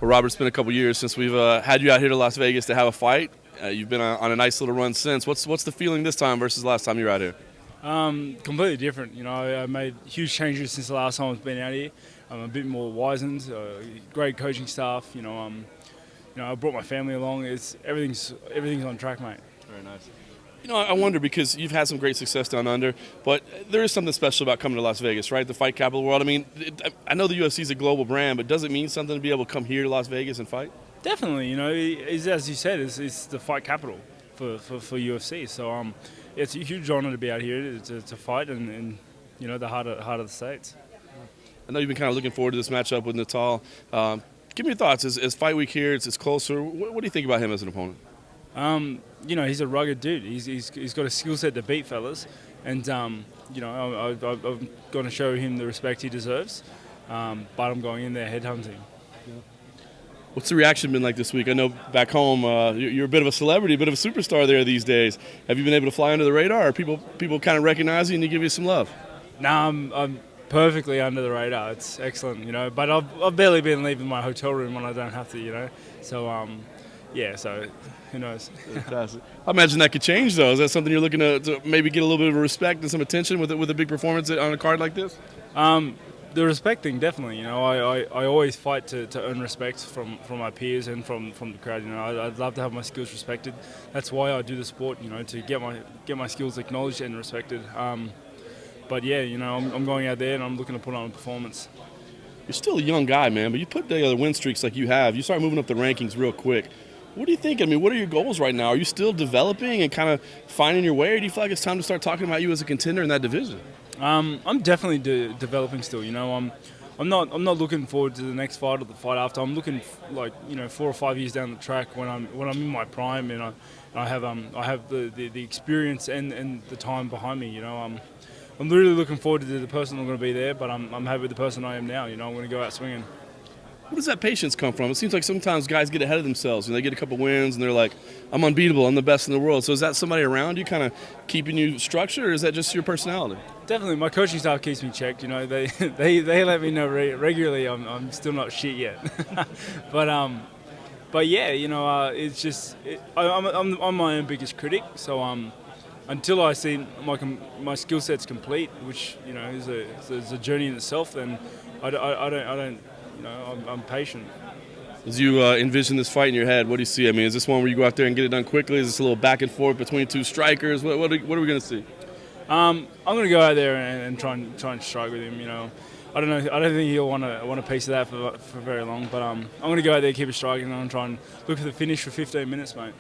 Well, Robert, it's been a couple years since we've had you out here to Las Vegas to have a fight. You've been on a nice little run since. What's the feeling this time versus last time you were out here? Completely different. I made huge changes since the last time I've been out here. I'm a bit more wizened. Great coaching staff. I brought my family along. Everything's on track, mate. Very nice. I wonder because you've had some great success down under, but there is something special about coming to Las Vegas, right? The fight capital of the world. I mean, I know the UFC is a global brand, but does it mean something to be able to come here to Las Vegas and fight? Definitely. As you said, it's the fight capital for UFC. So it's a huge honor to be out here to fight in the heart of the states. I know you've been kind of looking forward to this matchup with Natal. Give me your thoughts. As fight week here, it's closer. What do you think about him as an opponent? He's a rugged dude. He's got a skill set to beat fellas, and I'm going to show him the respect he deserves. But I'm going in there headhunting. What's the reaction been like this week? I know back home you're a bit of a celebrity, a bit of a superstar there these days. Have you been able to fly under the radar? Or people kind of recognize you and you give you some love? Nah, I'm perfectly under the radar. It's excellent, But I've barely been leaving my hotel room when I don't have to, So so who knows? Fantastic. I imagine that could change, though. Is that something you're looking to maybe get a little bit of respect and some attention with a big performance on a card like this? The respect thing, definitely. I always fight to earn respect from my peers and from the crowd. I'd love to have my skills respected. That's why I do the sport. To get my skills acknowledged and respected. But yeah, I'm going out there and I'm looking to put on a performance. You're still a young guy, man, but you put together win streaks like you have. You start moving up the rankings real quick. What do you think? I mean, what are your goals right now? Are you still developing and kind of finding your way, or do you feel like it's time to start talking about you as a contender in that division? I'm definitely developing still. I'm not looking forward to the next fight or the fight after. I'm looking 4 or 5 years down the track when I'm in my prime and I have the experience and the time behind me. I'm really looking forward to the person I'm going to be there, but I'm happy with the person I am now. I'm going to go out swinging. Where does that patience come from? It seems like sometimes guys get ahead of themselves. They get a couple wins and they're like, I'm unbeatable, I'm the best in the world. So is that somebody around you kind of keeping you structured, or is that just your personality? Definitely. My coaching staff keeps me checked. They let me know regularly I'm still not shit yet. but yeah, it's just I'm my own biggest critic. So until I see my skill set's complete, which is a journey in itself, then I don't. I'm patient. As you envision this fight in your head, what do you see? I mean, is this one where you go out there and get it done quickly? Is this a little back and forth between two strikers? What are we going to see? I'm going to go out there and try and strike with him. I don't know. I don't think he'll want a piece of that for very long. But I'm going to go out there, keep it striking, and try and look for the finish for 15 minutes, mate.